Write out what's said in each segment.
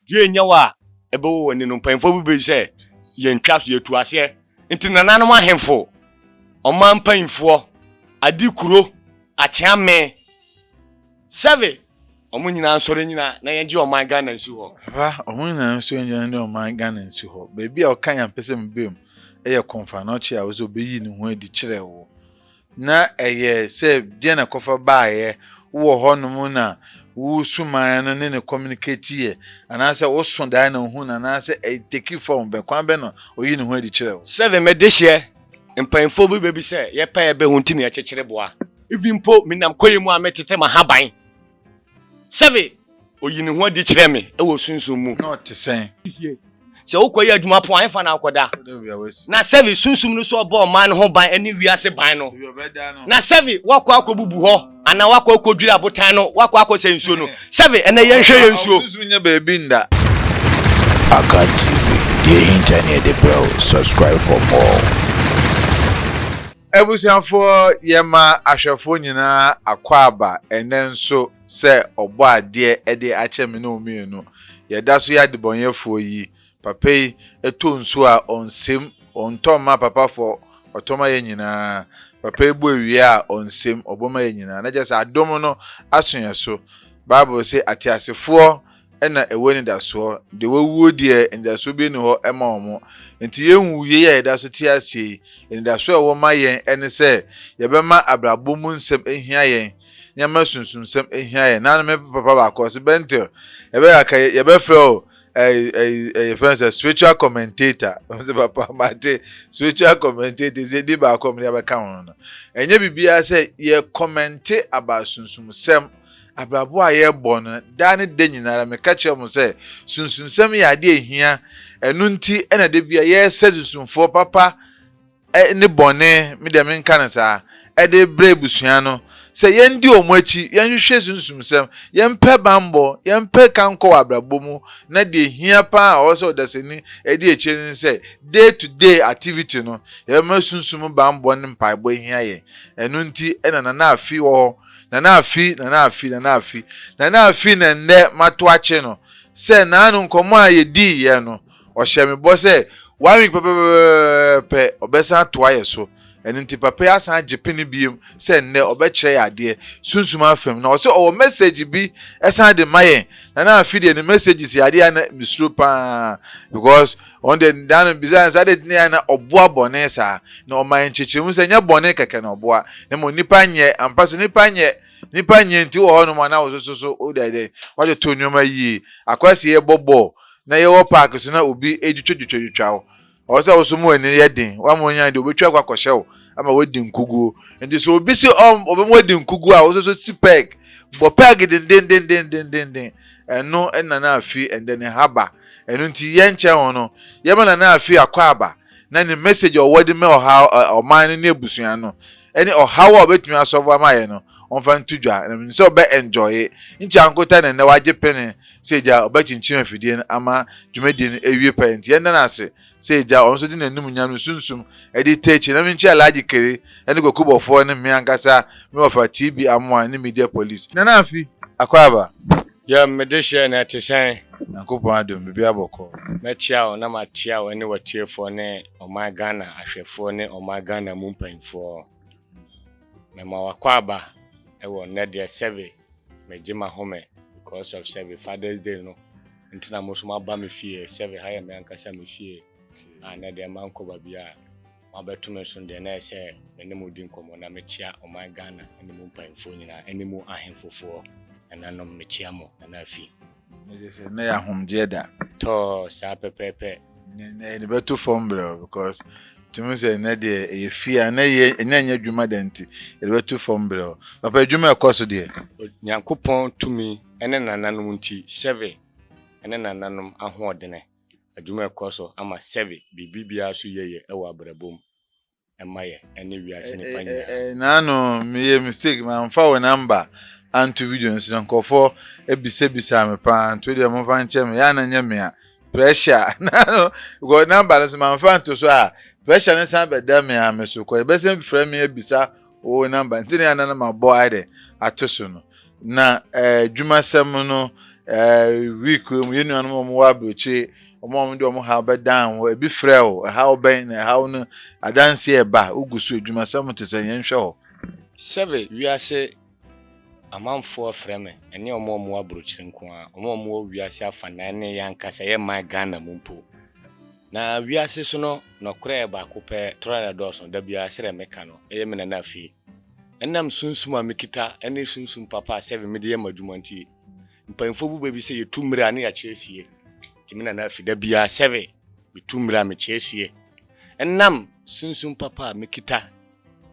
due nyawa ebe wo wani no mpanfo bi be say ye ntwa so ye tu ase nti nananom ahemfo oman mpanfo adi kuro acheame 7 omo nyina nsore nyina na ye oman Ghana nsi ho ba omo nyina nsore nyina na oman Ghana nsi ho bebi a okan ya pese mbem eye konfa na ochi a wo zo beyi ni ho adi kire wo na eye se die na kofa baaye wo ho no mu na wo suman no ne communicate ye anase wo so dan na hu na anase take form be kwan be no oyi ni ho adi kire wo 7 medehye mpanfo bi bebi say ye pa ye be hunti na ye kekere boa ibimpo minam koyemu a metete mahaban 7 oyi ni ho adi kire me e wo sunsun mu not say se ukoye adwuma po an fa na akoda na 7 sunsum no so obo man ho ban ani wiase ban no na 7 wakọ akobubu ho ana wakọ akodwira abotan no wakọ akose nsuo no 7 ene ye hwe ye nsuo sunsum nya baby nda Akan TV, the internet the bell, subscribe for more. Ebusianfo yema ahwefo nyina akwaba enen so se obo ade ede acheme na omienu yeda so ya debonyefo yi papa yi eto nso a onsem ontoma papa fo otoma ye nyina papa egbo ewie a onsem oboma ye nyina na jesa adom no asonya so bible say atiasefo ena eweni da so de wawuo de nda bi ni ho ema omo nti yenwuye ya da so ti ase nda so ewo ma yen ene se yebema abrabo mu nsem ehia yen nyama sunsun nsem ehia yen na me papa ba ko se bentel yebe fro friends spiritual commentator papa mate spiritual commentator ze di ba ko me ya ba kan no enye bibia se ye comment about sunsun sem abrabo aye bon da ne de nyinara me ka che mo se sunsunsem ya de ehia enu nti ena de bia ye se sunsunfo papa ne bone me de me nka na sa e de brebusua no se ye ndi omachi ye hwehwe sunsunsem ye mpe bambo ye mpe kanko abrabo mu na de ehia pa o se odaseni e de eche se day to day activity no ye ma sunsum bambo ne mpaibo ehia ye enu nti ena na afi wo na afi na nne matu ache no se na anu nkomo a yedi ye no o hye me bo se 1 week pe obesa to aye so eni nti papa asan agepini biem se nne obekire ya de sunsum afem na o se o message bi esan de maye na afi de messages ya de na misro pa because on the down bizan sa de na oboa bone sa na o man chichimu se nya bone keke na oboa na mo nipa nye ampaso nipa nye nti wo hono ma na wo so o dede waje to nyoma yi akwase ye bobo na ye wo park so na obi edwetwa o se wo so mu ani ye den wa mo nya de obetwa kwakɔhye wo ama wadi nkugu nti so obi si obem wadi nkugu a wo so sipeg bo peg den eno enna na afi and then haba eno nti ye nche hono ye ma na afi akwaba na ni message o wadi me o ha o man ni ebusua no eni o ha wa obetumi asovo amaye no onfa ntudwa na so be enjoy nchi ankota na waje pene seja obachinchin afidie ama dwumedi no ewie parent ye na ase seja onso di nanum nyam sunsum edi techi na minchi alaji kere eni gokubofo ne me ankasa me ofa TB amwa ne media police na afi akwaba ya medehye na tesan nakopo adom bibi aboko mechia na machia ene watiefo ne oman Ghana ahwefo ne oman Ghana mu mpanfo mema wakwaba ewo na de 7 mejima home because of 7 Father's Day no ntina musuma ba me fie 7 haya me ankasa me fie na de manko babia mabeto me so de na ese me mu din komo na mechia oman Ghana ene mu mpanfo nyina ene mu ahemfofo ananom mechia mo na afi na ya homjeda to sa pepepe ne beto form bro because tumi se na de ye fia na ye enya dwuma denti ye beto form bro papa dwuma ekoso de nyankopon tumi ene nananom nti 7 ene nananom ahoodene adwuma ekoso ama 7 bibibia so yeye ewa abrabom emaye ene wiase ne panya na no me mistake ma mfa wo number anto video nso nkofo ebisebisa me pa anto de mo fa nche me ya na nya me a pressure na no go number nso ma mfa nto so a pressure ne san be da me a me so ko ebese frɛ me ebisa o number ntini ana na ma boy de atoso no na dwuma sem no week mu yenu anu mo wa broche omo de omo ha be down e bi frɛ o how ben how no adanse e ba ugusu adwuma sam te sɛ yɛn hwɛ ho sebe wiase amanfo frɛme ene omo wa broche nko a omo wiase afa na ne yankasa ye ma Ghana mumpo na wiase so no nokora ba ko pɛ trona dɔso da bia sere meka no eye me na afi enam sunsum a mekita ene sunsum papa sebe me de ye madwumanti mpanfo bu baby say yetumira na ya chiesie timina na afi da bia sebe bitumira me chiesie enam sunsum papa mekita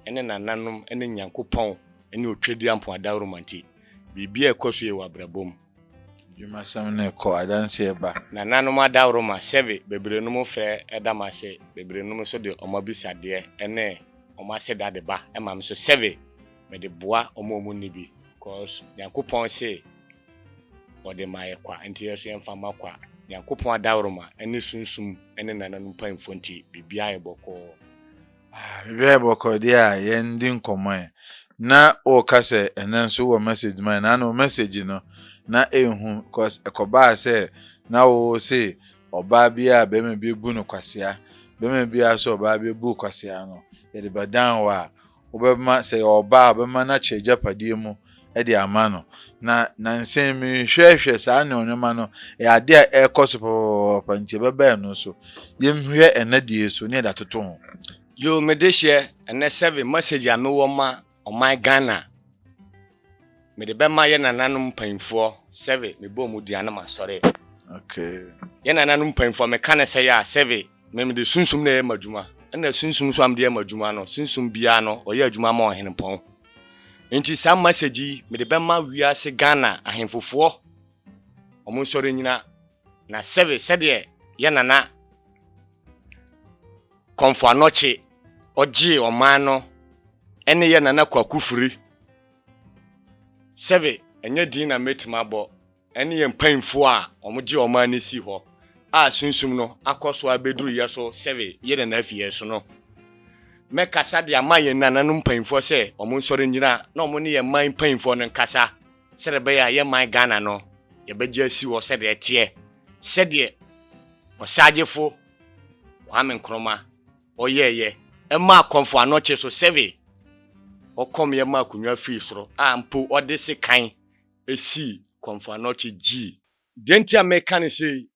ene nananom ene nyankopɔn ene otwedi ampo adaromanti bibia ekoso ye wabrabom dwuma sam na ko adanse e ba nananom adaroma sebe bebrenum frɛ edamase bebrenum so de omabisade ene omase dade ba emam so sebe me de boa omomu nibi cause nyankopɔn say ode maye kwa enti yeso yemfa makwa nyankopɔn adaroma ene sunsum ene nananom panfo nti bibia ye bɔkɔ bibia bɔkɔ dia yen din komon na o kase enen so wo message man na no message no na ehu cause ekoba say na o say oba bia be me bi bu no kwasea be me bia so oba bi bu kwasea no ye de badan wa obema say oba obema na cheja padie mu e de ama no na nsem mi hwehwe saa ne onwema no e ade a ekoso pantie beba no so yemhwe enadie so ne da toto ho yo medehye ene 7 message a me wo ma oman Ghana me de bema ye nananom panfo 7 me bo mu dia na masore okay ye nananom panfo me kan se ya 7 me de sunsum na ye madwuma na sunsum so am de ye madwuma no sunsum bia no oye adwuma ma ohenpon enti sam message me de bema wiase Ghana ahenfofo omo sore nyina na 7 sede ye nana konfo anoche oji oman no ene ye nana kwakufuri 7 enye din na metima bo ene ye mpanfo a omoji oman ne si ho a sunsum no akoso abeduru ye so 7 ye na afie so no me kasa de amaye nananom mpanfo se omo nsore nyina na omo ne ye man mpanfo no nkasa serebe ya ye man Ghana no ye beje asi wo se de etie se de osagefo Kwame Nkrumah oyeye ema konfo anoche so 7 okom ye ma kunwa fi soro ampo ode se kan esi konfo anoche g denti america ne se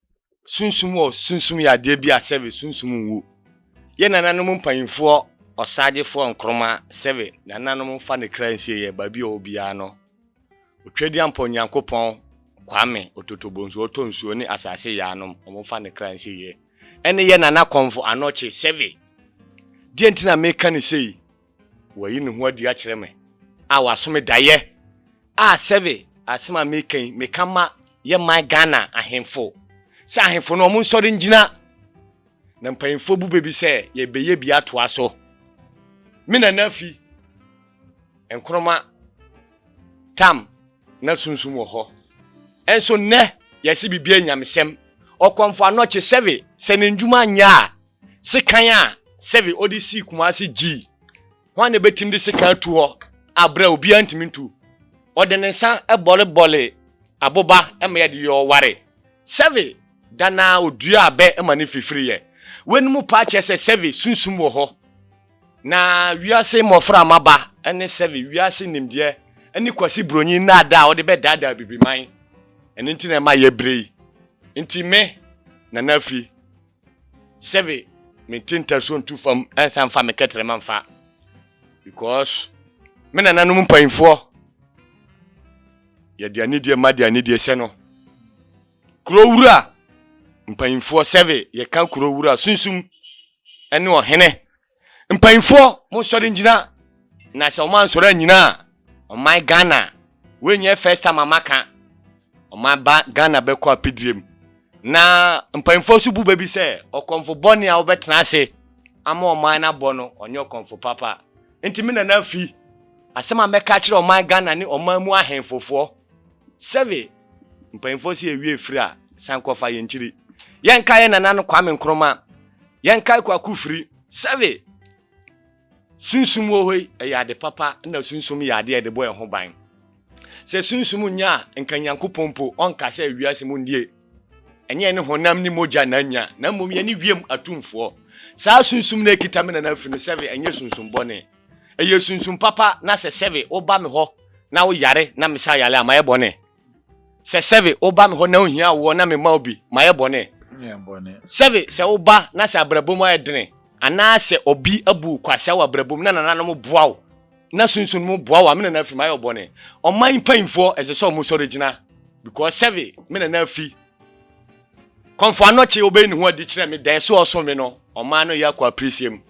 sunsum ya de bia 7 sunsum wu ye nananom mpanfo osagefo Nkrumah 7 nananom fa ne kransie ye ba bia obia no otwedi ampo nyankopɔn Kwame ototobonzo otonsuo ne asase ya anom omfa ne kransie ye ene ye nana konfo anoche 7 denti na america ne se wayi ne ho adi a kyerɛ me a wasome daye a 7 asema mekan mekama ye my Ghana ahemfo sa ahemfo no omo nsɔre ngina na mpanfo bu bebi sɛ ye beye bi ato aso me na nafi Nkrumah tam na sunsum wo ho enso ne yesi bibia nyamsem okonfo anoche 7 se ne ndwuma nya sekan a 7 odisi kumasi g wane betim de sekan tu ho abra obi antimintu odenensan ebole aboba eme de yo ware 7 dana odua abe emane fifiri ye wenmu pa chese 7 sunsum wo ho na wiase mofra maba ene 7 wiase nimde ene kwasi bronyi na da ode be dada bibiman ene ntina ma ye brei nti me na nafi 7 mintinta so ntu fam ensan fa me ketre manfa because me na nanum mpanfo ye dia ni die ma dia ni die se no kurowura mpanfo 7 ye kan kurowura sunsum ene ohene mpanfo mo sori ngina na se o man sori nyina o my Ghana wenye first time amaka o my Ghana be kwa pidrem na mpanfo su bu bebi se okonfo boni a obetena ase ama o man na bono onye okonfo papa enti me na nafi asema meka kire o man Ghana ni o man mu ahemfofo 7 mpanfo si ewie firi a sankofa ye nchiri yenka ye nana no Kwame Nkrumah yenka kwakufiri 7 sunsum wo hoi ya de papa na sunsum ya de boy ho ban se sunsum nya nkanyankopon po onka se wiase mu ndie enye ne honam ni moja na nya na mom ye ni wiem atumfo saa sunsum na ekita me na afi no sebe enye sunsum bone eye sunsum papa na se sebe oba me ho na wo yare na me sa yale amaye bone se sebe oba me ho na ohia wo na me ma obi maye bone sebe se oba na se abrabom ayedene ana se obi abu kwasa wa abrabom na nananom boawo na sunsun mu boawo me na afi maye bone oman painfo ese so mu sorigina because sebe me na afi konfo anoche obe ni ho adi kire me dan so oso me no oman no yakwa appreciate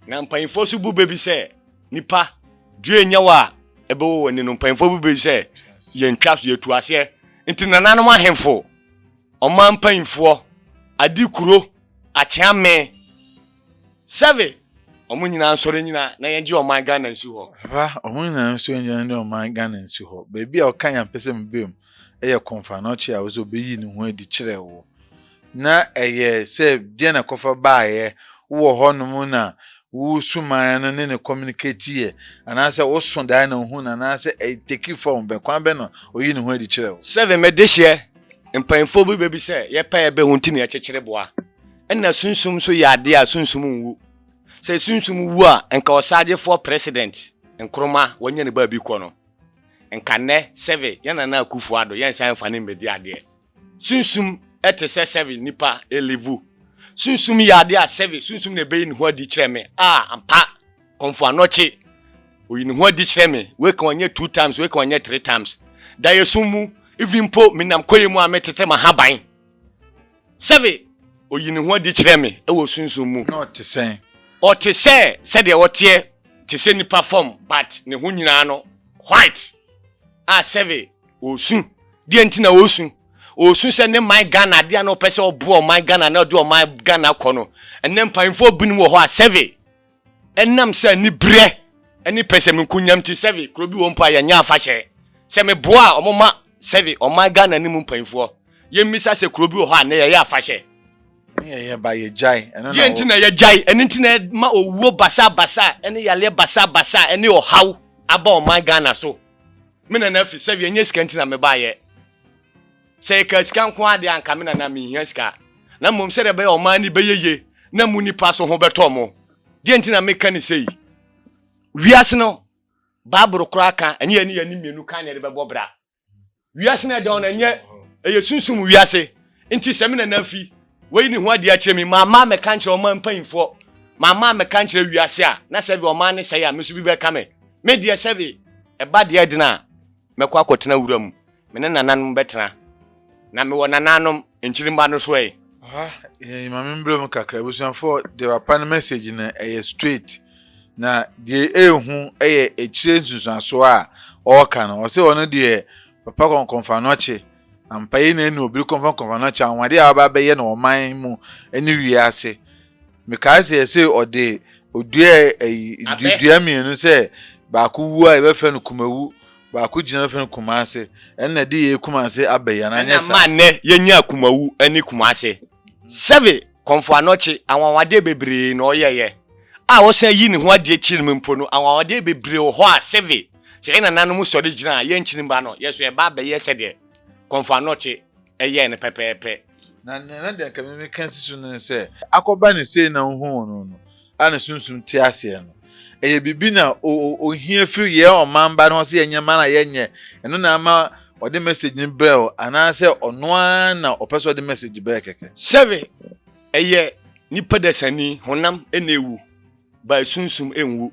na painfo so bu bebi se nipa due nyawa ebe wo woni no painfo bu bebi se ye ntwa so yetu ase nti nananom ahemfo oman painfo adi kuro achiame save omunyina nsore nyina na yenje oman Ghana nsi ho ba omunyina nsore nyina na oman Ghana nsi ho bebi a okan yam pese mbem eye konfa no chi a wo so beyi ni ho adi kire wo na eye se die na kofa baaye wo ho no mu na wo suman no ne communicate ye anase wo so dan na hu na na se take form be kwan be no oyi ni ho adi kire wo save medehye mpanfo bi bebi se ye pa ye be hunti ne chekere boa enna sunsum so yade a sunsum nwu se sunsum wu a enka osaje for president enkroma wanya ne ba bi ko no enka ne save yana na akufu ado yen san fa ne medi ade sunsum ete se save nipa elevu sunsum yade a save sunsum ne be ni ho adi kire me ampa konfo anoche oyi ni ho adi kire me we kan onye 2 times we kan onye 3 times da yesumu even po minam koyemu ametete mahaban save oyini ho di kire me e wo sunsum mu no te sen o te se de wote te se ni perform but ne ho nyina no white save o sun die ntina o sun se ne my Ghana dia no pese obo my Ghana na do my Ghana kono enem panfo binim wo ho save enam se ni bre eni pese me kunyam ti save krobi wo mpa ya nya afahye se me boa omoma save oman Ghana ni mu mpanfo ye misa se krobi wo ho na ye afahye ye ba ye jai eno na yentina ye jai enintina ma owuo basa ene yale basa ene ohaw aba oman Ghana so me na afi save enye sika ntina me ba ye se ka sika nko ade anka me na me hia sika na mom se de be oman ni be yeye na mu nipa so ho beto mo de ntina me ka ni sei wiase no baburu kura kan enye ni mienu kan ne de be bobra wiase na de on enye eye sunsum wiase nti se me na afi we ni ho ade a chemi mama me kan che oman panfo mama me kan che wiase a na se be oman ne se ya me so bi be ka me de se be e ba de de na me kwa kotena wuram me ne nanan betena na me wo nananom enchirimba no so e mama mbrem kakra busanfo de papa message na straight na de ehu echire nsunsuaso a o ka no o se ono de papa konfa no che ampaye na enu obi konfa no cha anwade a ba be ye na oman mu eni wiase me ka se ode odue dua mienu se ba ku wu a be fe no kumawu ba ku gina fe no kumase enna de ye kumase abeya na nyesa na manne ye nya kumawu eni kumase save konfa no che anwade bebre na oyeye wo san yi ni ho ade chirim mpo no anwade bebre ho a save se na nanu so de gina ye nchirimba no yeso e ba be ye se de konfa no che eye ne pepepe na de ka me kan sisu no se akoba ne sei na hu no ana sunsum ti ase no eye bibi na o hia free ye o mamba no se yenye ma na yenye eno na ama o de message ni brel ana se ono na o peso de message brel keke save eye nipa desani honam enewu ba sunsum enwu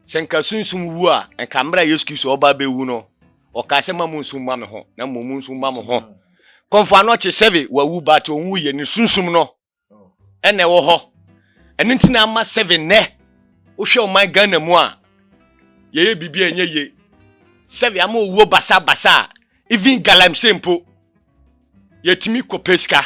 senka sunsum wu a enka mra yesu oba bewu no o ka se mamu nsum ma me ho na mamu nsum ma me ho konfa no che save wa wu ba to nwu ye ni sunsum no ene wo ho eni ntina ama 7 ne wo hwe o man Ghana mu a ye bibia enye ye save ama owuo basa even galam sempo yetimi kopeska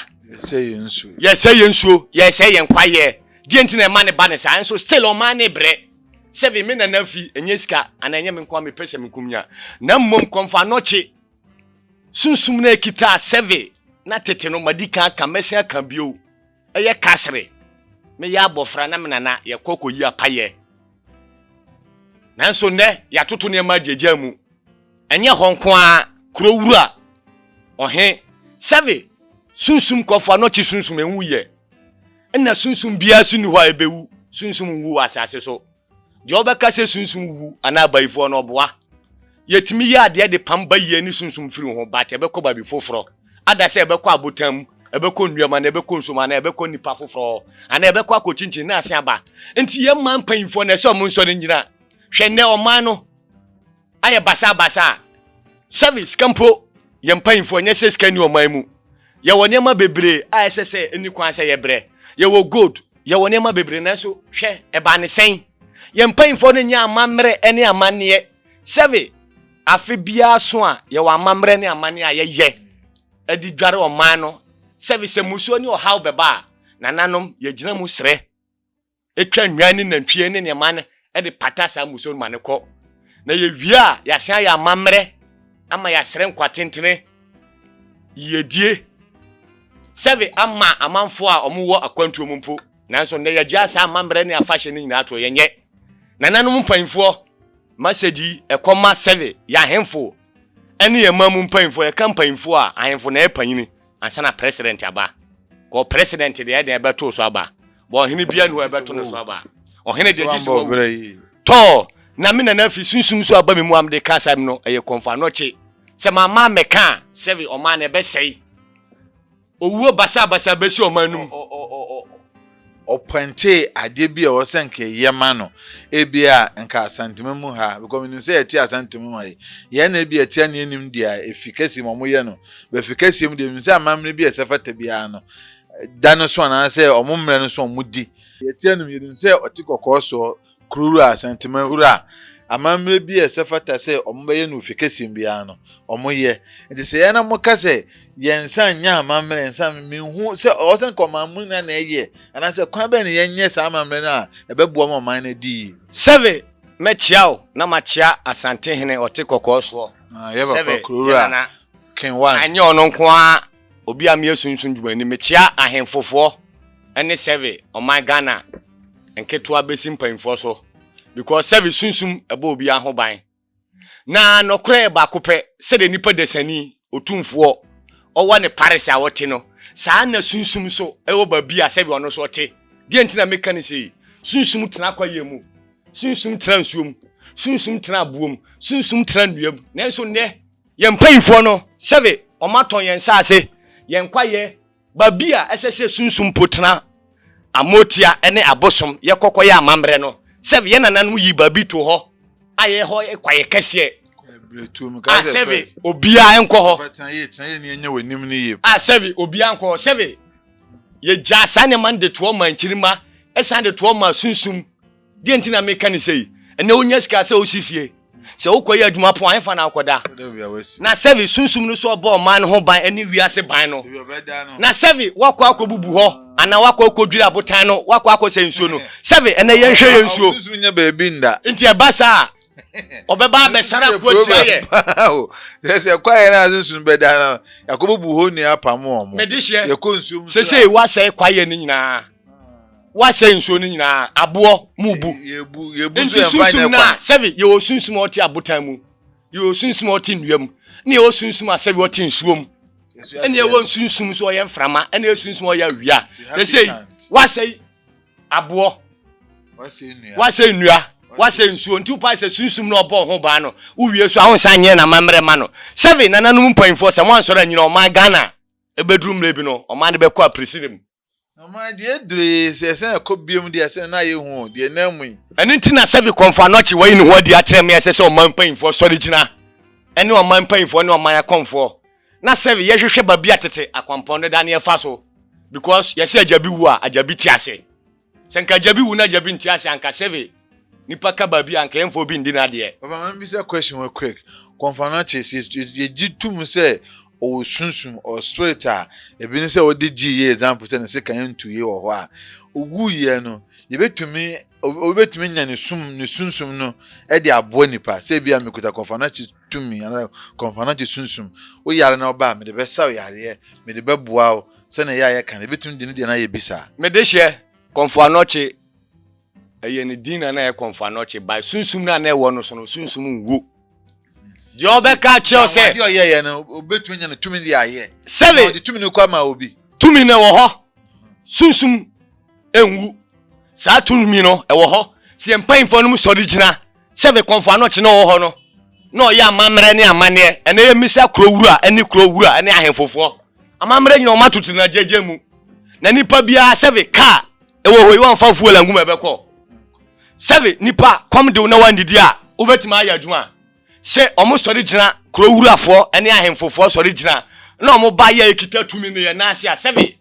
ye say yensuo ye say yenkwaye die ntina e ma ne ba ne sa enso still o man ne bre save me na nafi enye sika ananye me nkwa me pese me kumnya na mmom konfa no che sunsum na ekita save na tete no madika aka mesia kan bio eye kasre me ya abofra na me nana ye kokoyi apaye nanso ne ya toto ne ma jejeamu enye honkwa krowura ohe save sunsum kofa no chi sunsum enwuye na sunsum bia su ni ho ebewu sunsum wu asase so je obeka se sunsum wu ana baifo no boa yetimi ya de pamba ye ni sunsum firi ho ba te beko ba bi foforo ada se ebeko abotam ebeko nnuama na ebeko nsoma na ebeko nipa foforo ana ebeko akochinchin na ase aba enti ye man panfo na se omo nso ne nyina hwenne oman no aye basa service campo ye panfo nya se skani oman mu ye wonema bebre a sese eni kwan se ye bre ye wo gold ye wonema bebre na so hwe eba ne sen ye panfo no nya amamre ene amanne seve afi bia so a ye wa amamre ne amanne a ye edi dware oman no service musuo ni ohaw beba nananom ye gina mu sre etwa nwan ni nantwie ne ne man edi patasa musuo ma ne kɔ na ye wia ya san ya amamre ama ya sre nkwatentene ye die seve ama amanfo a omuwo akwantuo mumpo nanso ne ye gya sa amamre ne afahye ne nyina to ye nye nananom mpanfo masedi ekoma seve ya hemfo ene ye mamu mpanfo ye kampanfo a ahemfo na epanyini ansana president aba ko president de ede beto so aba bo hene bia no ebeto no so aba ohene de gisi to na me na afi sunsum so aba me mu am de kasa me no eye konfa no che se mama meka seve o man e be sei owuo basa besi o manum opante ade bia wo senke yema no ebia nka asanteme mu ha because me say eti asanteme mu ha ye na ebia eti na enim dia efikasi mo ye no be efikasi mu dia me say amamre bia sefata bia no dano so na say omumre no so mudi eti anum ye say otikoko so kruru asanteme hura amamre bia sefata say ombe no efikasi bia no omoye enti say ye na mo ka say yensa nya amamre yensa me hu say o sen komamu na eye ana say kwa be ne yenye sa amamre na ebeboa mo man na di seve mechiao na machia asante hene otikoko so seve krura kenwan anya ono nko a obi am yesunsun dwumani mechia ahemfofo ene seve o my Ghana enketo abesim panfo so because seve sunsun eba obi ahoban na nokre ba kopɛ se de nipa desani otumfo owa ne Paris a wote no saa na sunsum so ewo ba bia sebe ono so te die ntina meka ne sei sunsum tena kwaye mu sunsum tena nsuom sunsum tena abuom sunsum tena nuam nanso ne ye mpanfo no sebe o maton ye nsa ase ye nkwaye ba bia esese sunsum potena amotia ene abosom ye kokoye amamre no sebe ye nananu yi ba bi to ho aye ho kwaye kase seve obia enko ho seve obia enko seve ye ja sane man de to man chirima esan de to ma sunsum de ntina meka ni sei ene onya sika se osifie se ukoye aduma po anfa na akoda na seve sunsum no so obo man ho ban ene wiase ban no na seve wakwa akobubu ho ana wakwa akodwira abotan no wakwa akose nsuo no seve ene ye hwe ye nsuo sunsum nya beebi nda nti e basa obeba be sara kwotire ye kwaye na sunsum beda na yakobubu ho ni apamo omo ye konsum sese wase kwaye ni nyina wase nsuo ni nyina abo mubu yebu so na seve ye osunsum oti abotan mu ye osunsum oti nnuam ne ye osunsum aseve oti nsuom ene ye osunsum so ye mframa ene osunsum oya wia sese wase abo wase nnua wase nsuo nti upa se sunsum na obo ho ba no uwie so ahonsa nye na mamre ma no seve nananum mpanfo se mo ansora nyina o ma Ghana ebedrum lebi no o ma de be kwa presidency no ma de dure se kobiem de se na ye hu de namu eni ntina seve konfa no chi wayi ne ho de atrem ye se o ma mpanfo sori gina eni o ma mpanfo ne o ma ya konfo na seve ye hwehwe ba bia tete akwampon da ne ye fa so because ye se ajabi wu a ajabi ti ase se nka ajabi wu na ajabi nti ase anka seve nipa ka ba bia anka emfo bi ndi na de baba man bi say question we quick confirmation ye gitum say o sunsum o spirit a ebi ni say o de gi example say na se kan ntu ye wo ho a ogu ye no ye betumi nya ne sunsum no e de abo nipa say bia mekuta confirmation tumi ana confirmation sunsum o yare na oba me de be saw yare me de be boa o say na ya kan e betumi de na ye bisa me de hye confirmation eye ne dina na e konfa no che by sunsum na na e wo no so no sunsum nwu the obeka chel say ade oyeye no obetumi nya no tumi de aye 7 the tumi no kwa ma obi tumi na wo ho sunsum enwu sa tumi no e wo ho se empanfo no mu sori gina 7 konfo ano che no wo ho no no ya amamre ne amane ene ye misa krowura ene krowura ene ahemfofo amamre nyina o matutu na jeje mu na nipa bia 7 ka e wo ho yi wan fa fuola ngum ebekọ 7 nipa kom de na wandidi a obetima aya adwuma se omo sori gina krowurafo ene ahemfofo sori gina na omo ba ya ekita tumi ne ye na ase a 7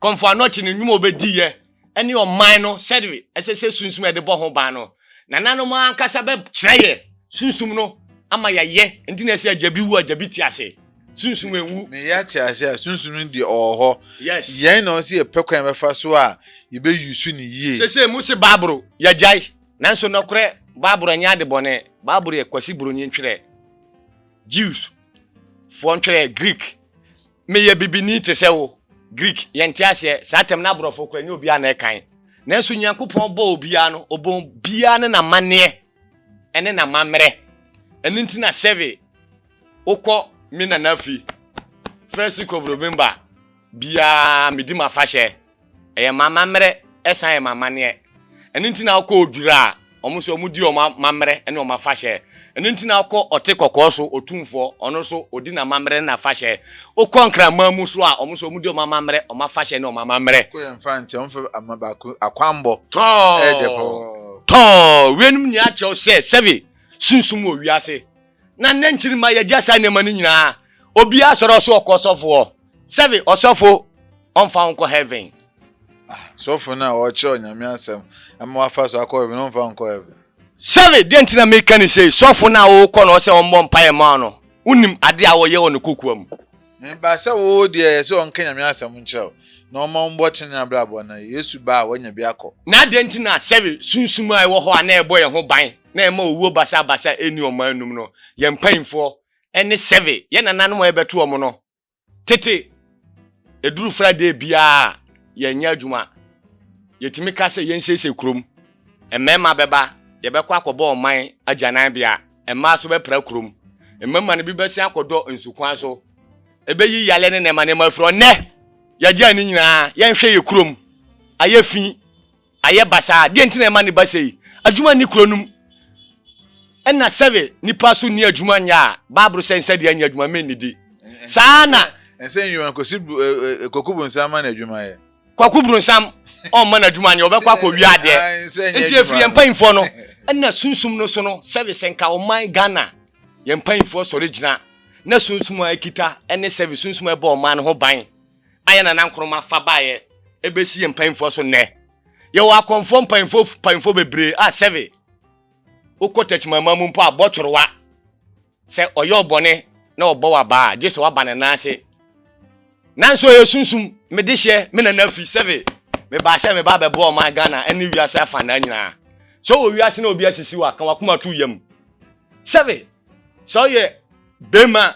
konfo ano che ne nwuma obedi ye ene o man no 7 esese sunsum e de bo ho ban no na nanom ankasa be kyereye sunsum no ama ya ye ndi na ese ajabi wu ajabi ti ase sunsum enwu me ya ti ase sunsum ndi oho yes yen na o se pekwan be fa so a ye be yusu ni yie sese musi babro ya jai nanso no kure babro nya de bone babro ye kwasi bro nyi ntwere Jews fo ntwere Greek me ye bibini te se wo Greek ye nti ase satem na brofo kura nya obi a na ekan nanso nyankopon bo obi a no obon bia ne na mane ene na mamre ene nti na 7 ukọ mi na nafi first week of November bia midima fashe mamre esan mamane ene nti na ukọ odura omuso omudi o mamre ene o mafashe ene nti na ukọ otekọkọ so otumfo ono so odi na mamre na fashe ukọ nkra mamu so a omuso omudi o mamre o mafashe ne o mamre ko yan fante on fa amabaku akwambo to wenum nya che se 7 sunsum o wiase na nanchiri ma ya jasa ne mani nyina obi asoro so okosofo 7 osofo onfa nko heaven sofo na o che onyame asem ama wafa so akọ heaven onfa nko heaven 7 dent na make can say sofo na wo kọ na o se ombo mpaye ma no unim ade a wo ye won kokuam ba se wo de se on kanyame asem ncheo na o ma mbo chene abrabo na Yesu ba wanya bi akọ na dent na 7 sunsum a wo ho ana ebo ye ho ban na ema owuo basa eni omanum no ye mpanfo ene 7 ye nananom ebeto omo no tete eduru Friday bia ye nya adwuma yetimi ka se ye nsese krom emema beba ye bekọ akọba oman ajanan bia emma so bepra krom emema ne bi besi akodo nsukwan so ebeyi yale ne ne mane mafro ne ye gya ni nyina ye nhwe ye krom aye fi aye basa de ntina ema ne basei adwuma ni kronum ena 7 nipa so ni adwuma nya babro sense de anya adwuma menidi sana ense nyu ko si kokubu nsama na adwuma ye kwakubru nsam o ma na adwuma nya obekwa ko wi ade enti efiri empanfo no ena sunsum no so no 7 senka o man Ghana ye empanfo so regina na sunsum a ekita ene 7 sunsum e ba o man ho ban aya na nankroma fa bae ebesi empanfo so ne ye wa konfo panfo bebre a 7 ukotech mama mu mpo abotorowa se oyo obone na obo wa ba je se wa ba na ase nanso ye sunsum me de hye me na nafi 7 me ba se me ba be bo ma Ghana eni wiase afa na nyina so wo wiase na obi asisi wa kan wakoma tu yam 7 so ye bema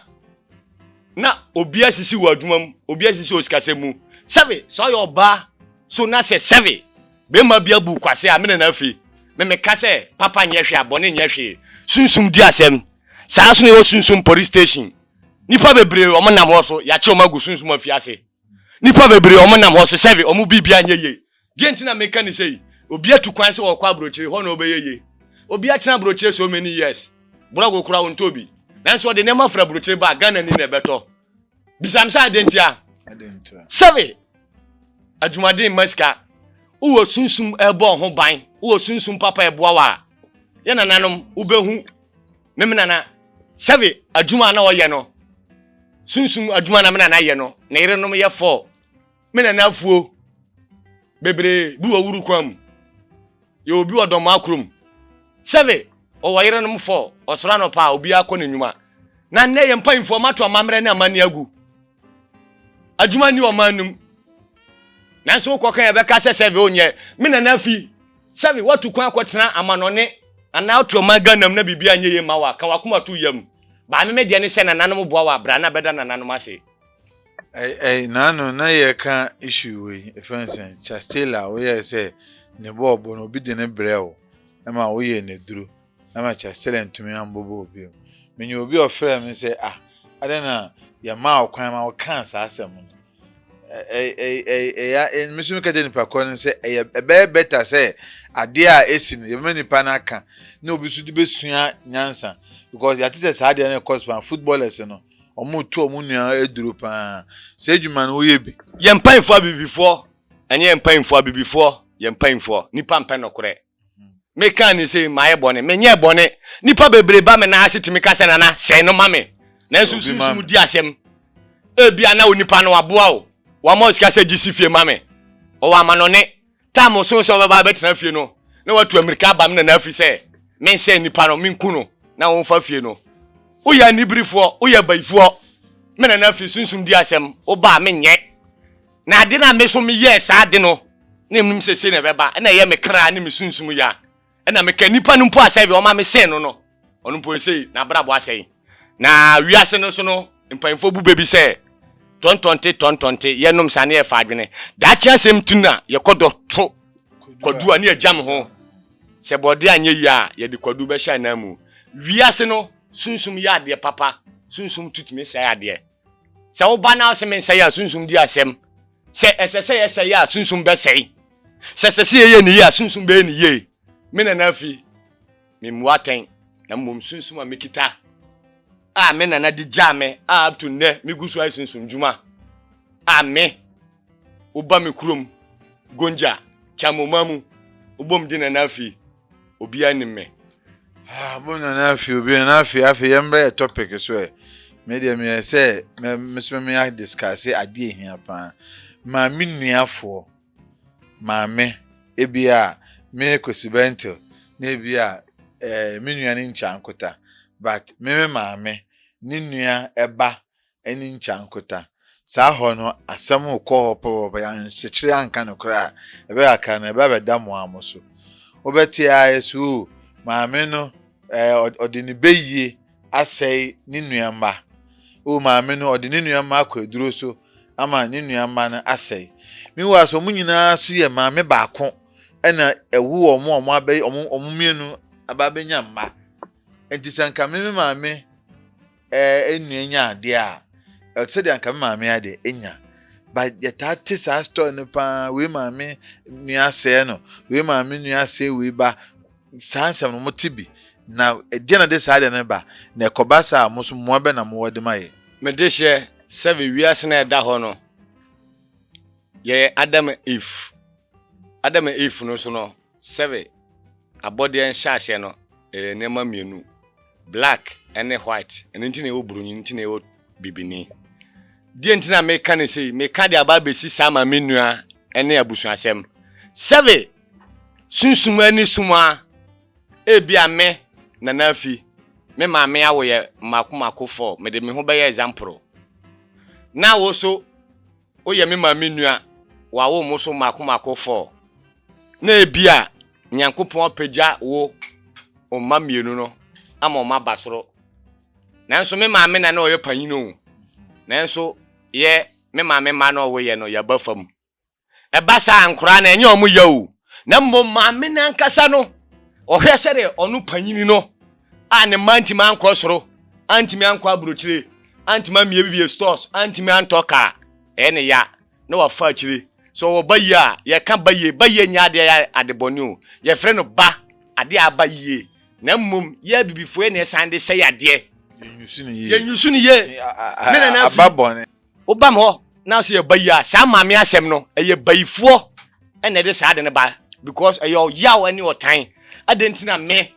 na obi asisi wa adwumam obi asisi osikase mu 7 so ye oba so na se 7 bema bia bu kwase a me na nafi me kase papa nyehwe abone nyehwe sunsum di asem saa so ne wo sunsum police station nipa bebre omo nam ho so ya che omagu sunsum afiase nipa bebre omo nam ho so 7 omo bibia nyeye die ntina meka ni sei obi atukwan se wo kwa brochire ho na obeyeye obi atena brochire so many years brogo kura won tobi nanso de nema fra brochire ba Ghana ni na beto bisam sa adentia 7 adwumaden maska uwo sunsum ebo ho ban uwo sunsum papa eboa wa ye nananom ubehu memnana 7 adwuma na woye no sunsum adwuma na menana ye no na yerenom ye 4 menana afuo bebre bi wo wuru kwam ye obi odom akrum 7 o wo yerenom 4 osora no pa obi akọ n'enwuma na nne ye mpa informato amamre na amani agu adwuma ni o manum nanso ukokan ebeka se 7 onye menana afi 7 watu kwan akotena amanone ana oto maganam na bibia nye ye mawa ka wakoma tu yam ba me de ne se na nanom boa wa bra na beda na nanom ase nano na ye ka issue we efense chastela we ye se ne bobo no bi de ne breo ama we ye ne duru ama chastela ntumi ambobo obi me you obi ofre me say I don't know ya ma okwan ma cancer asem me so ka de nipa ko ne say e be better say ade a esi no ye me nipa na aka na obi so de besua nyansa because ya tise sa ade na cause footballers no omo tu omo nua eduru pa say adwuma no ye bi ye mpanfo abibifo enye mpanfo abibifo ye mpanfo nipa mpan no kore me kan ni say my bone me nye bone nipa bebre ba me na asetimi ka se na se no mame na susum di asem e bia na onipa no aboa o wa mo sika se gisi fie mame o wa manone tam so so ba betena fie no na watu amerika ba me na afi se me se nipa no me nku no na won fa fie no o ya nibrifo o ya baifo me na afi sunsum di asem o ba me nye na ade na me so me yes ade no na emnim se na beba na ye me kra na me sunsum ya na me ka nipa no mpo asebe o ma me se no no onu mpo sei na brabo asei na wiase no so no mpanfo bu bebi se 2020 yenom sane e fa adwene da chia sem tuna ye kodo tro kodu ani agam ho se bode anye yi a ye de kodu be sha na mu wiase no sunsum ya de papa sunsum tutumi se ya de se wo ba na se men se ya sunsum di asem se esese ye se ya sunsum be sei se sese ye ni ya sunsum be ni ye me na afi me muaten na mum sunsum a mekita me na di jame up to ne me gusu ai sunsum juma me oba me kurom gonja chamomamu obom di na afi obi anime bo na afi obi na afi yembre topic so e me dey me say me so me ya discuss ade ehia pa ma minuafo ma me ebia me kosibento na ebia minua ni nchankota but me maame ni nua eba eni nchankota sa ho no asem ukọ hopo ya sekire anka no kra ebe aka na ebe beda mo amoso obeti ayesu maame no odini beyie asei ni nua mma o maame no odini nua mma akwaduro so ama ni nua mma no asei mi wa so munyina so ye maame baako ena ewu omo abe omo mienu ababenya mma enti sanka me maame enuanya ade a said anka me maame ade enya but yata tisa store ne pa we maame nua se no we maame nua se we ba sansam no motibi na ede na de sa ade ne ba na ekobasa amoso mo be na mo wode maye me de hye save wiase na eda ho no ye Adam Eve no so no save abode en hye no nema mienu black and white and nti na e obrunyi nti na e bibini die nti na me ka ne sei me ka de aba besi sama menua ene abusu asem save sunsum ani suma ebia me na nafi me maame awo ye makomako for me de me ho be example na wo so o ye me maame nua wa wo mo so makomako for na ebia nyankopon pagya wo o mamienu no ama o mabasoro nanso me maame na o ye panyino nanso ye me maame ma na o wo ye no ya bafam e ba sa ankora na enye o mu yawo na mo maame na nkasa no o hwe sere onu panyini no a ne mantima anko soro antimi anko abrochire antima mie bibie stores antimi antoka ene ya na wa fa chire so wo baya ye ka baye nya ade ya adeboni o ye frɛ no ba ade abaye na mmom ye bibifo ene sande sey ade ye nyusu ni ye me na na ababone obam ho na so ye baya sa maame asem no ye bayifo ene de sa ade ne ba because ayo yaw ani otan adentina me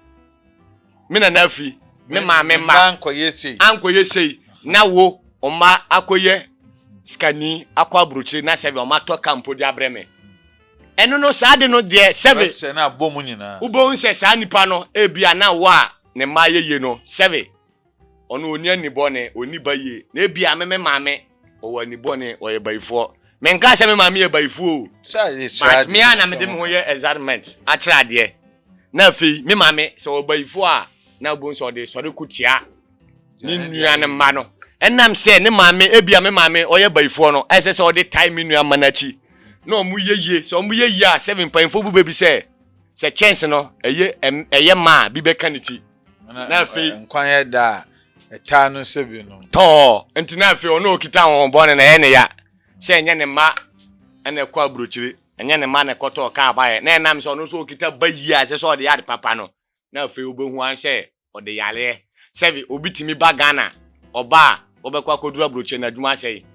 na nafi me maame ma anko yesi na wo oma akoye skani akwa abrochire na sebe oma to campo di abreme eno no saade no de sebe se na abomu nyina ubo nse sa nipa no ebia na wa ne ma yeye no sebe ono oni anibone oni baye na ebia me maame o wani bone o ye bayifo me nka se me maame ye bayifo but me ana me de me ho ye experiment atra de na fi me maame se o bayifo a na obo nso de sori kutia ni nua ne ma no enam se ne maame ebia me maame oye bayifo no ese se o de time nua manachi na omu yeye so omu yeye a 7 panfo bu bebi se chance no eye ma bi be kaniti na fi nkwan ye da Eta no sebi no. To enti na afi ono okita won bone na ye ne ya. Se enye ne ma ene kwa abrochiri. Enye ne ma ne koto ka abaye. Na enam se ono so okita bayi ase so de yade papa no. Na afi obehu an se ode yale. Sebi obitimi ba Ghana. Oba obekwa koduru abrochiri na adwuma sei.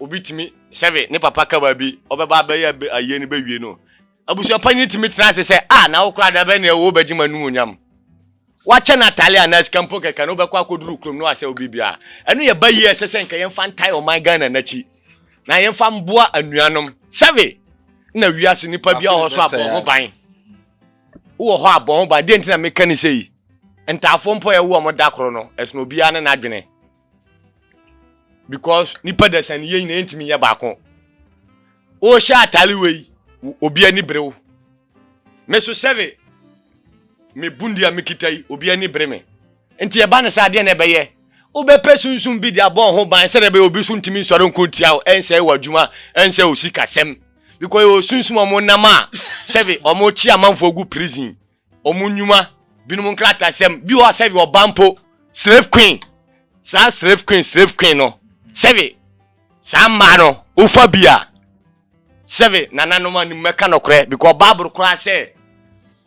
Obitimi sebi ne papa ka ba bi obeba abaye aye ne bawie no. Abusu panyi timi trance se na wo kra da be ne wo bagima nu onyam. Wacha Natalia na skampo keka no bekwa koduru krom no ase obibia enu ye bayi esese nka yemfa ntai o my Ghana nachi na yemfa mboa anuanom save na wiase nipa bia ho so abon ho ban wo ho abon ho ban de ntina meka ni sei entafo mpo ye wo mo dakoro no esno bia na nadwene because nipa da san ye nyina ntimi ye baako o sha atali wei obi ani brew meso save me bundia mikitai obi ani breme enti e ba ne sa de na beye obepe sunsun bi dia bon ho ban se de be obi sun timi nsore nkontia o ense wadwuma ense osika sem because o sunsun omo nama seve omo chi amanfo gu prison omo nyuma binum nkrata sem bi o seve o bampo slave queen slave queen no seve sa ma no ofa bia seve nananom ani meka no kre because bible kra say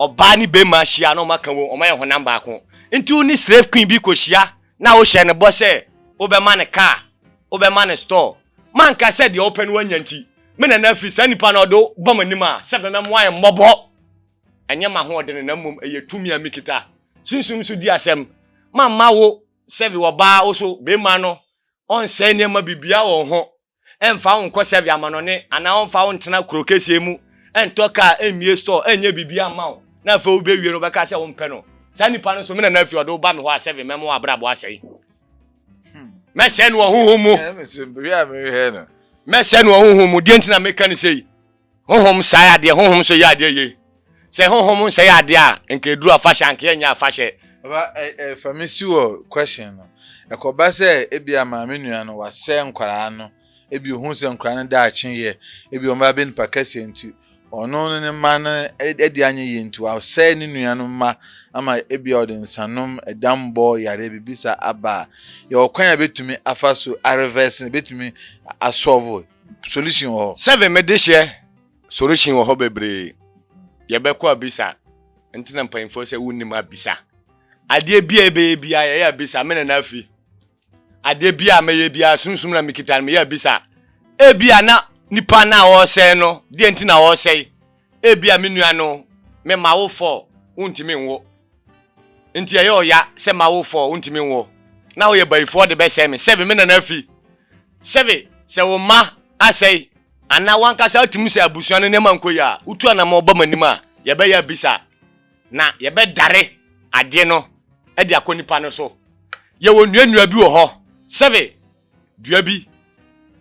oba ni be ma hia no maka wo omaye honam ba ko nti uni slave queen bi ko hia na wo hye ne bo se wo be ma ne car wo be ma ne store man ka se de open wanyanti me na fi sanipa na odo bomanima se be na mo aye mbobo enye ma ho de ne na mum eye tumi amikita sunsum so di asem mamma wo se bi wo ba wo so be ma no on se ne ma bibia wo ho emfa wo nko se bi amano ne ana on fa wo ntena krokesie mu entoka emie store enye bibia ma wo na fa obe wie no beka se wo mpe no sanipa no so me na fi odo ba me ho asebe memo abrabo asei me se no hohomu Me se bia me he no. me se no hohomu de ntina meka ne sei hohom sai ade hohom so ya ade ye se hohom sai ade a nke duru afahye anke nya afahye Aba famisi wo question no. Ekoba se ebia ma me nua no wase nkwara no ebi hu se nkwara no da achen ye ebi o ma be npa kase ntu ono ne ma na edi anye ye ntu wase ne nua no ma ama ebi o de nsanom edambo yare bibisa aba ye okwan ya betumi afaso a reverse betumi a solve solution ho 7 medehye solution wo ho bebre ye bekọ abisa ntina mpanfo se wunnim abisa ade bia bia ye abisa me na afi ade bia me ye bia sunsum na mikitan me ye abisa ebia na nipa na wo se no de ntina wo se ebia me nua no me ma wo fo untimi nwo nti ye oya se ma wo fo untimi nwo na wo ye baifo de be se me 7 me na afi 7 se wo ma asei ana wanka sa utimi se abusuan ne ma nkoya utu ana ma oba manima ye be ya bisa na ye be dare ade no e de akonipa no so ye wo nua bi wo ho 7 dua bi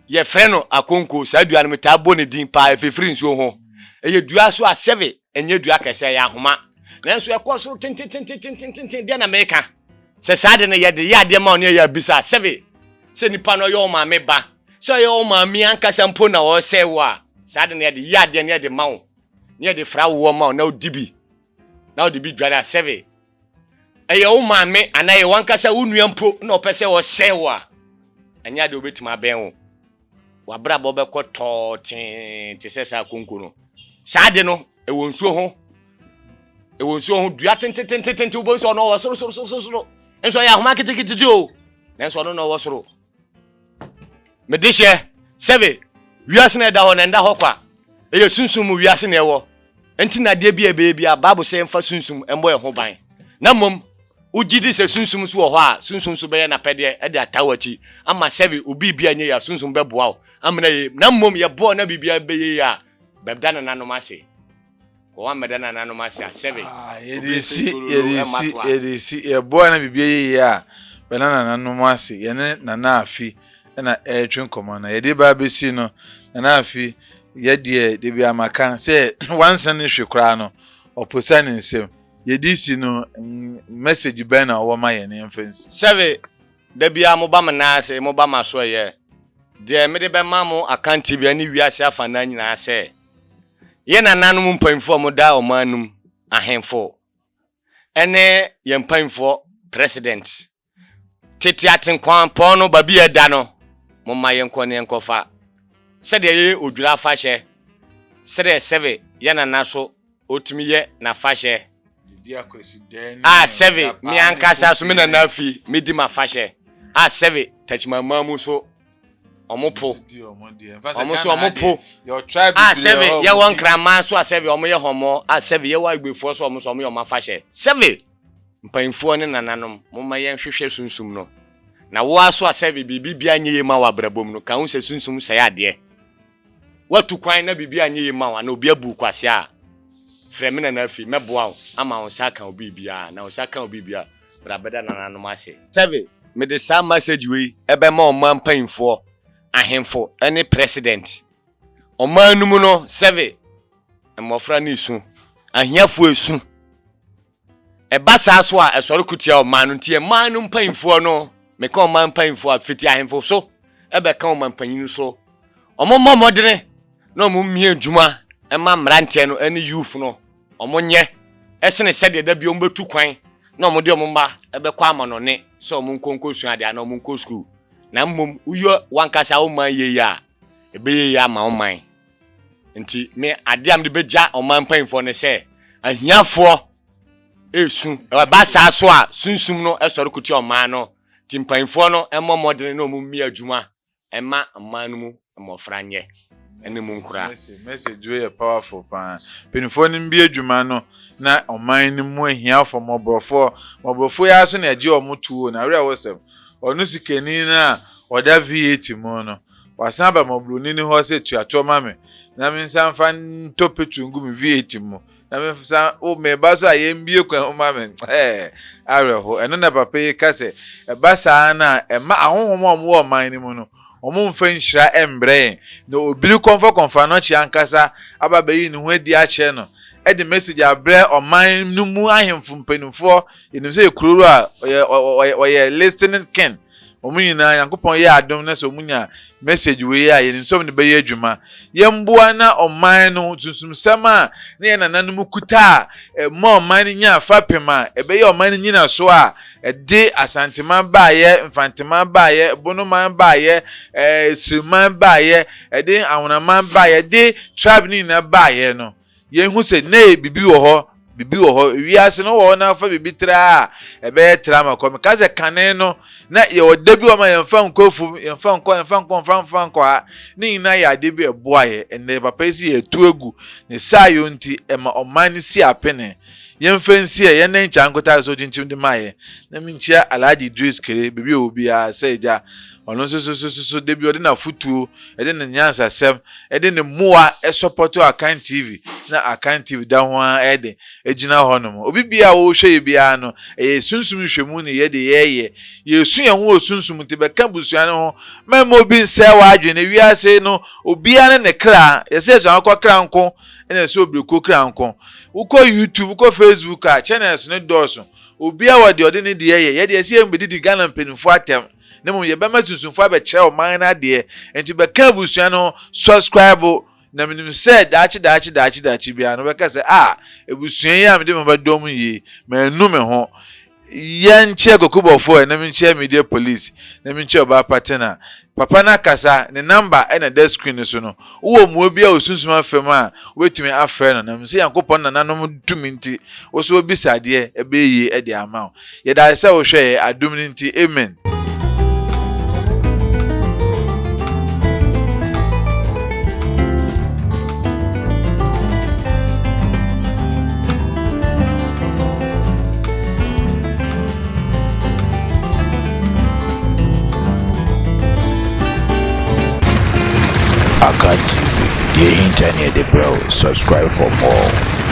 ye freno akonko sa dua no metabo ne din pa efefiri nso ho e ye dua so a 7 enye dua kese ya homa nanso e koso tin de na meka se sa de ne ye de ya de ma ono ya bisa 7 se nipa no yo ma me ba so yo ma mi anka sampo na wo se wa sa de ne de ya de ne de ma wo ne de fra wo ma na odibi na odibi dua 7 e yo ma me ana ye wanka sa wunua mpo na opese wo se wa anya de obetima ben wo wabra bo be koto tin se sa konkoro sa de no e wo nsuo ho dua tin wo bo so no wo soro enso ya homa kitikiti o nenso no wo soro medihye 7 wiase na da ho na nda ho kwa e ye sunsum wiase na e wo enti na de bia bible say mfa sunsum embo e ho ban na mom ugidi se sunsum so wo ho a sunsum so be ye na pede e de atawachi ama 7 obi bia nye ya sunsum be boa amna ye na mom ye bo na bibia be ye ya bebda na nanom ase ko wa meda na nanom ase a 7 yedisi ye bo na bibia ye ya be na nanom ase ye ne na afi na etwen komo na ye de ba besi no na afi ye de bia maka se wansa ne hwekura no oposa ne nsem yedisi no message ben na wo ma ye ne mfensi 7 da bia mo ba na se mo ba ma so ye de me de be ma mo account bia ni wiase afana nyina se ye na nanom mpanfo mo da o manum ahemfo ene ye mpanfo president tete atenkwan pon no babi eda no momma yenko ne enkofa se de ye odura fahye se de 7 ye nana so otumi ye na fahye ah 7 mi ankasa so me nana fi me di ma fahye ah 7 tachimama mu so omopo omoso omopo your tribe ah 7 ye won krama so ah 7 omo ye homo ah 7 ye wa igbefo so omo so omo ye ma fahye 7 mpanfo ne nananom momma ye hwehwe sunsum no na wo aso ah 7 bibia anye ye ma wa brabom no kan wo se sunsum se ya de watu kwan na bibia anye ye ma wa na obi abu kwase a freme na nafi meboa ama wo saka obi bia na wo saka obi bia brabeda nananom ase 7 me de sa message we ebe ma o man panfo ahemfo any president omanum no 7 emofra ni su ahiafo esu ebasa so a esoro kutia omanu ntie manum panfo no me ka oman panfo afiti ahemfo so ebe ka oman panyin so omommo modene na omummie djuma ema mrante no any youth no omonye esene sede da bi ombetu kwan na omode omumba ebe kwa amano ne so omunkonko su ade na omunko school na mmom uyo wankasa oman ye ya ebe ye ya ma oman nti me ade am de beja oman panfo ne se ahiafo esu eba sa so a sunsum no esoro kuti oman no timpanfo no emo modene na omummi adwuma ema oman no mu emofranye ene mu nkura message we powerful pa penifo ni mbi adwuma no na oman ni mu ahiafo mobrofo ya so na eje omotuo na re wosem onu sikeni na oda VAT mu no wasaba mobroni ni ho se tuato mame na me nsanfa ntopetu ngu mi VAT mu na me sa o me baso ayembie kwa mame areho eno na papa yi kase basa na ema ahohomo mo oman ni mu no omo mfa nhira embre na obiri konfa no chi ankasa ababayi ni ho adi a che no e de message abre oman no mu ahemfo mpanimfo enim se ekururu a oye listening ken omo nyina yankopon ye adom na so munya message we ya enim so ne beye adwuma yemboa na oman no tunsum sama na ye nananum kuta mo oman nya fapema ebeye oman nyina so a de asanteman baaye mfanteman baaye bonoman baaye sirman baaye de awonaman baaye de tribe ni na baaye no ye hu se na bibi wo ho wiase no wo na fa bibi tra ebe tra makom kaze kane no na ye odabi wo ma yemfa nkofu yemfa nko ni na ya debi eboaye ene papa isi etu egu ne sayo nti ema omani si apene yemfensi ye na ncha nkota so jintim de maye na minchia Alhaji Idris Kere bibi obi a seja ono so debi odi na futuo ede na nyansa sem ede ne moa esopoto Akan TV na Akan TV da ho ede ejina honom obi bia wo hwe bia no sunsum hwemu ne ye de ye yesu ye ho sunsum te be kabusua ne ho memo obi nse wa adwene wiase no obi ane ne kra yese so akwa kra nko ene so obi ko kra nko uko YouTube uko Facebook a channels ne doso obi a wade ode ne de ye de ese embedi Ghana mpenifo atem nemu ye bema tunsunfo abeche o man na de enti be ka busua no subscribe na minim se dachi bia no be ka se ebusua yi am de me badom yi manu me ho ye nche kokubofo na mi nche media police na mi nche oba partner papa na kasa ne number na the screen so no wo mu obi a osunsun afem a wetumi afre no na mi se yankopon na nanom tumi nti wo so obi sade ebe yi e de ama ye da se wo hwe adum nti amen. Akan TV, the internet, bro. Subscribe for more.